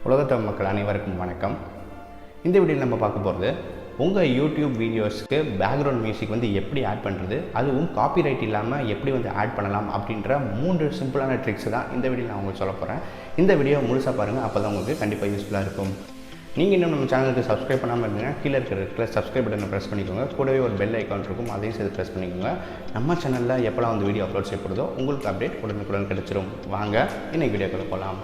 உலகத்தமிழ் மக்கள் அனைவருக்கும் வணக்கம். இந்த வீடியோவில் நம்ம பார்க்க போகிறது உங்கள் யூடியூப் வீடியோஸ்க்கு பேக்ரவுண்ட் மியூசிக் வந்து எப்படி ஆட் பண்ணுறது, அதுவும் காப்பிரைட் இல்லாமல் எப்படி வந்து ஆட் பண்ணலாம் அப்படின்ற 3 சிம்பிளான ட்ரிக்ஸ் தான் இந்த வீடியோவில் நான் உங்களுக்கு சொல்ல போகிறேன். இந்த வீடியோ முழுசாக பாருங்கள், அப்போ தான் உங்களுக்கு கண்டிப்பாக யூஸ்ஃபுல்லாக இருக்கும். நீங்கள் இன்னும் நம்ம சேனலுக்கு சப்ஸ்கிரைப் பண்ணாமல் இருந்தீங்கன்னா கீழே இருக்கிற சப்ஸ்கிரைப் பட்டனை ப்ரெஸ் பண்ணிக்கோங்க. கூடவே ஒரு பெல் ஐக்கான் இருக்கும், அதையும் சேர்த்து ப்ரெஸ் பண்ணிக்கோங்க. நம்ம சேனலில் எப்போலாம் வந்து வீடியோ அப்லோட் செய்யப்படுதோ உங்களுக்கு அப்டேட் உடனுக்குடன் கிடைச்சிரும். வாங்க இன்னைக்கு வீடியோக்குள்ள போகலாம்.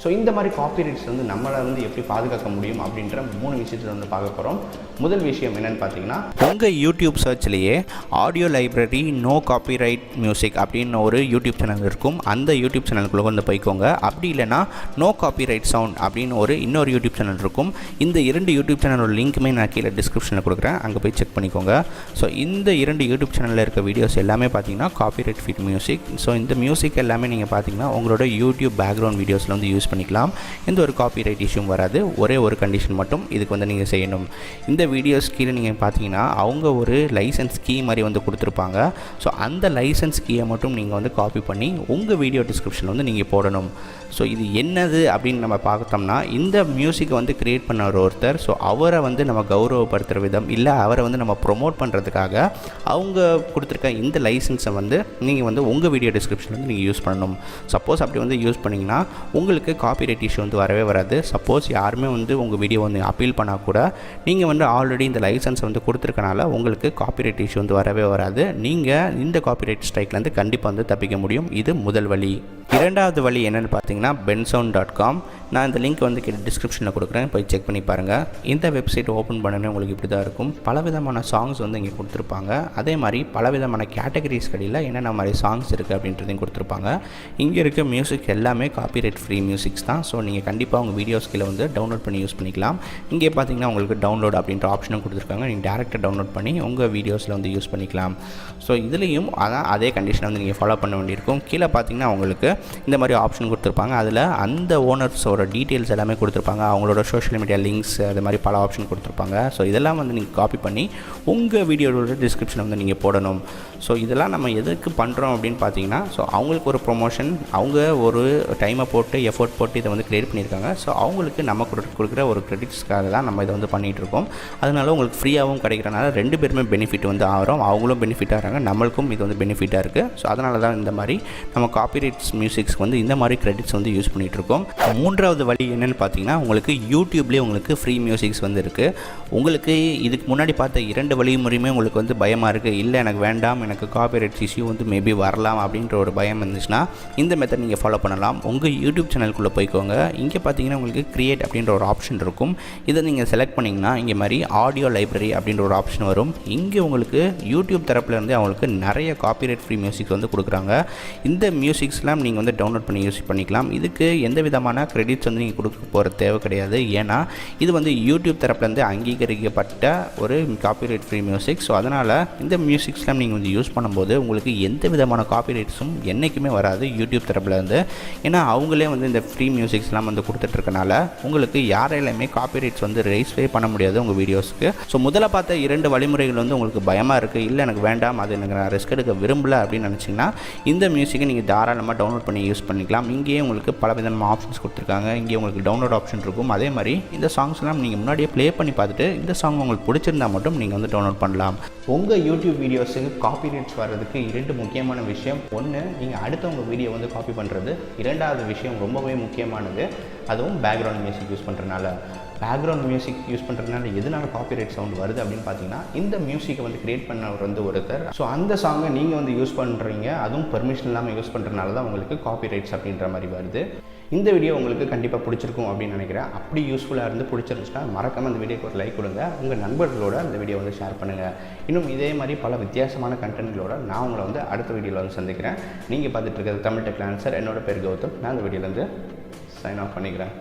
ஸோ இந்த மாதிரி காப்பிரைட்ஸ் வந்து நம்மளை வந்து எப்படி பாதுகாக்க முடியும் அப்படின்ற 3 விஷயத்தில் வந்து பார்க்க போகிறோம். முதல் விஷயம் என்னென்னு பார்த்தீங்கன்னா, உங்கள் யூடியூப் சர்ச்லேயே audio library no copyright music அப்படின்னு ஒரு யூடியூப் சேனல் இருக்கும். அந்த யூடியூப் சேனலுக்குள்ளே வந்து போய்க்கோங்க. அப்படி இல்லைனா நோ காப்பிரைட் சவுண்ட் அப்படின்னு இன்னொரு யூடியூப் சேனல் இருக்கும். இந்த 2 யூடியூப் சேனலோட லிங்க்குமே நான் கீழே டிஸ்கிரிப்ஷனில் கொடுக்குறேன், அங்கே போய் செக் பண்ணிக்கோங்க. ஸோ இந்த 2 யூடியூப் சேனலில் இருக்க வீடியோஸ் எல்லாமே பார்த்தீங்கன்னா காப்பிரைட் ஃப்ரீ மியூசிக். ஸோ இந்த மியூசிக் எல்லாமே நீங்கள் பார்த்தீங்கன்னா உங்களோட யூடியூப் பேக்ரவுண்ட் வீடியோஸில் வந்து யூஸ் பண்ணிக்கலாம். எந்த ஒரு காப்பிரைட் இஷ்யூவும் வராது. ஒரே ஒரு கண்டிஷன் மட்டும் இதுக்கு வந்து நீங்கள் செய்யணும். இந்த வீடியோஸ் கீழே நீங்கள் பார்த்தீங்கன்னா அவங்க ஒரு லைசன்ஸ் கீ மாதிரி வந்து கொடுத்துருப்பாங்க. ஸோ அந்த லைசன்ஸ் கீயை மட்டும் நீங்கள் வந்து காப்பி பண்ணி உங்கள் வீடியோ டிஸ்கிரிப்ஷனில் வந்து நீங்கள் போடணும். ஸோ இது என்னது அப்படின்னு நம்ம பார்த்தோம்னா, இந்த மியூசிக்கை வந்து க்ரியேட் பண்ண ஒருத்தர், ஸோ அவரை வந்து நம்ம கௌரவப்படுத்துகிற விதம் இல்லை அவரை வந்து நம்ம ப்ரொமோட் பண்ணுறதுக்காக அவங்க கொடுத்துருக்க இந்த லைசன்ஸை வந்து நீங்கள் வந்து உங்கள் வீடியோ டிஸ்கிரிப்ஷனில் வந்து நீங்கள் யூஸ் பண்ணணும். சப்போஸ் அப்படி வந்து யூஸ் பண்ணிங்கன்னா உங்களுக்கு காப்பிரைட் இஷ்யூ வந்து வரவே வராது. சப்போஸ் யாருமே வந்து உங்கள் வீடியோ வந்து அப்பீல் பண்ணால் கூட நீங்கள் வந்து ஆல்ரெடி இந்த லைசன்ஸை வந்து கொடுத்துருக்கனால உங்களுக்கு காப்பிரைட் இஷ்யூ வந்து வரவே வராது. நீங்கள் இந்த காப்பிரைட் ஸ்ட்ரைக்லேருந்து கண்டிப்பாக வந்து தப்பிக்க முடியும். இது முதல் வழி. இரண்டாவது வழி என்னென்னு பார்த்தீங்கன்னா bensound.com. நான் இந்த லிங்க் வந்து டிஸ்கிரிப்ஷனில் கொடுக்குறேன், போய் செக் பண்ணி பாருங்கள். இந்த வெப்சைட் ஓப்பன் பண்ணனே உங்களுக்கு இப்படி தான் இருக்கும். பலவிதமான சாங்ஸ் வந்து இங்கே கொடுத்துருப்பாங்க. அதே மாதிரி பலவிதமான கேட்டகரிஸ் கடையில் என்னென்ன மாதிரி சாங்ஸ் இருக்குது அப்படின்றதையும் கொடுத்துருப்பாங்க. இங்கே இருக்க மியூசிக் எல்லாமே காப்பிரைட் ஃப்ரீ மியூசிக்ஸ் தான். ஸோ நீங்கள் கண்டிப்பாக உங்கள் வீடியோஸ் கீழே வந்து டவுன்லோட் பண்ணி யூஸ் பண்ணிக்கலாம். இங்கே பார்த்தீங்கன்னா உங்களுக்கு டவுன்லோட் அப்படின்ற ஆப்ஷனும் கொடுத்துருக்காங்க. நீங்கள் டேரெக்டாக டவுன்லோட் பண்ணி உங்கள் வீடியோஸில் வந்து யூஸ் பண்ணிக்கலாம். ஸோ இதுலேயும் அதே கண்டிஷனை வந்து நீங்கள் ஃபாலோ பண்ண வேண்டியிருக்கும். கீழே பார்த்தீங்கன்னா உங்களுக்கு இந்த மாதிரி ஆப்ஷன் கொடுத்துருப்பாங்க. அதில் அந்த ஓனர்ஸோட டீட்டெயில்ஸ் எல்லாமே கொடுத்துருப்பாங்க. அவங்களோட சோஷியல் மீடியா லிங்க்ஸ், அது மாதிரி பல ஆப்ஷன் கொடுத்துருப்பாங்க. ஸோ இதெல்லாம் வந்து நீங்கள் காப்பி பண்ணி உங்கள் வீடியோட டிஸ்கிரிப்ஷனை வந்து நீங்கள் போடணும். ஸோ இதெல்லாம் நம்ம எதுக்கு பண்ணுறோம் அப்படின்னு பார்த்தீங்கன்னா, ஸோ அவங்களுக்கு ஒரு ப்ரொமோஷன், அவங்க ஒரு டைமை போட்டு எஃபோர்ட் போட்டு இதை வந்து க்ரியேட் பண்ணியிருக்காங்க. ஸோ அவங்களுக்கு நம்ம கொடுக்குற ஒரு கிரெடிட்ஸ்க்காக தான் நம்ம இதை வந்து பண்ணிகிட்ருக்கோம். அதனால உங்களுக்கு ஃப்ரீயாகவும் கிடைக்கிறனால 2 பேருமே பெனிஃபிட் வந்து ஆகிறோம். அவங்களும் பெனிஃபிட் ஆகிறாங்க, நம்மளுக்கும் இது வந்து பெனிஃபிட்டாக இருக்குது. ஸோ அதனால தான் இந்த மாதிரி நம்ம காப்பிரைட்ஸ் மியூசிக்ஸ் வந்து இந்த மாதிரி கிரெடிட்ஸ் வந்து யூஸ் பண்ணிகிட்ருக்கோம். மூன்றாவது வழி என்னென்னு பார்த்தீங்கன்னா, உங்களுக்கு யூடியூப்லேயே உங்களுக்கு ஃப்ரீ மியூசிக்ஸ் வந்து இருக்குது. உங்களுக்கு இதுக்கு முன்னாடி பார்த்த 2 வழிமுறையுமே உங்களுக்கு வந்து பயமாக இருக்குது, இல்லை எனக்கு வேண்டாம், எனக்கு காப்பிரைட் இஷ்யூ வந்து மேபி வரலாம் அப்படின்ற ஒரு பயம் இருந்துச்சுன்னா இந்த மெத்தட் நீங்கள் ஃபாலோ பண்ணலாம். உங்கள் யூடியூப் சேனலுக்குள்ளே போய்க்கோங்க. இங்கே பார்த்தீங்கன்னா உங்களுக்கு கிரியேட் அப்படின்ற ஒரு ஆப்ஷன் இருக்கும். இதை நீங்கள் செலக்ட் பண்ணிங்கன்னா இங்கே மாதிரி ஆடியோ லைப்ரரி அப்படின்ற ஒரு ஆப்ஷன் வரும். இங்கே உங்களுக்கு யூடியூப் தரப்புலேருந்து அவங்களுக்கு நிறைய காப்பிரைட் ஃப்ரீ மியூசிக்ஸ் வந்து கொடுக்குறாங்க. இந்த மியூசிக்ஸ்லாம் நீங்கள் வந்து டவுன்லோட் பண்ணி யூஸ் பண்ணிக்கலாம். இதுக்கு எந்த விதமான கிரெடிட்ஸ் வந்து நீங்கள் கொடுக்க போகிற தேவை கிடையாது. ஏன்னா இது வந்து யூடியூப் தரப்புலேருந்து அங்கீகரிக்கப்பட்ட ஒரு காப்பிரைட் ஃப்ரீ மியூசிக். ஸோ அதனால் இந்த மியூசிக்ஸ்லாம் நீங்கள் வந்து யூஸ் பண்ணும்போது உங்களுக்கு எந்த விதமான காப்பிரைட்ஸும் என்றைக்குமே வராது யூடியூப் தரப்புலேருந்து. ஏன்னா அவங்களே வந்து இந்த ஃப்ரீ மியூசிக்ஸ்லாம் வந்து கொடுத்துட்ருக்கனால உங்களுக்கு யாரையுமே காப்பிரைட்ஸ் வந்து ரைஸ்வே பண்ண முடியாது உங்கள் வீடியோஸ்க்கு. ஸோ முதல்ல பார்த்த 2 வழிமுறைகள் வந்து உங்களுக்கு பயமாக இருக்குது, இல்லை எனக்கு வேண்டாம், அது எனக்கு நான் ரிஸ்க் எடுக்க விரும்பலை அப்படின்னு நினச்சிங்கன்னா இந்த மியூசிக்கை நீங்கள் தாராளமாக டவுன்லோட் பண்ணி யூஸ் பண்ணிக்கலாம். இங்கேயே உங்களுக்கு பல விதமான ஆப்ஷன்ஸ் கொடுத்துருக்காங்க. இங்கே உங்களுக்கு டவுன்லோட் ஆப்ஷன் இருக்கும். அதே மாதிரி இந்த சாங்ஸ்லாம் நீங்கள் முன்னாடியே ப்ளே பண்ணி பார்த்துட்டு இந்த சாங் உங்களுக்கு பிடிச்சிருந்தால் மட்டும் நீங்கள் வந்து டவுன்லோட் பண்ணலாம். உங்கள் யூடியூப் வீடியோஸுக்கு காப்பிரைட்ஸ் வர்றதுக்கு 2 முக்கியமான விஷயம். ஒன்று, நீங்கள் அடுத்தவங்க வீடியோ வந்து காப்பி பண்ணுறது. 2வது விஷயம் ரொம்பவே முக்கியமானது, அதுவும் பேக்ரவுண்ட் மியூசிக் யூஸ் பண்ணுறதுனால. பேக்ரவுண்ட் மியூசிக் யூஸ் பண்ணுறதுனால எதனால காப்பிரைட் சவுண்ட் வருது அப்படின்னு பார்த்தீங்கன்னா, இந்த மியூசிக்கை வந்து க்ரியேட் பண்ணவர் வந்து ஒருத்தர். ஸோ அந்த சாங்கை நீங்கள் வந்து யூஸ் பண்ணுறீங்க, அதுவும் பெர்மிஷன் இல்லாமல் யூஸ் பண்ணுறதுனால தான் உங்களுக்கு காப்பிரைட்ஸ் அப்படின்ற மாதிரி வருது. இந்த வீடியோ உங்களுக்கு கண்டிப்பாக பிடிச்சிருக்கும் அப்படின்னு நினைக்கிறேன். அப்படி யூஸ்ஃபுல்லாக இருந்து பிடிச்சிருந்துச்சுன்னா மறக்காமல் அந்த வீடியோக்கு ஒரு லைக் கொடுங்க. உங்கள் நண்பர்களோட அந்த வீடியோ வந்து ஷேர் பண்ணுங்கள். இன்னும் இதே மாதிரி பல வித்தியாசமான கண்டென்ட்களோட நான் உங்களை வந்து அடுத்த வீடியோவில் வந்து சந்திக்கிறேன். நீங்கள் பார்த்துட்டு இருக்கிறது தமிழ் டெக்லான்சர். என்னோட பேர் கௌதம். நான் அந்த வீடியோலேருந்து சைன் ஆஃப் பண்ணிக்கிறேன்.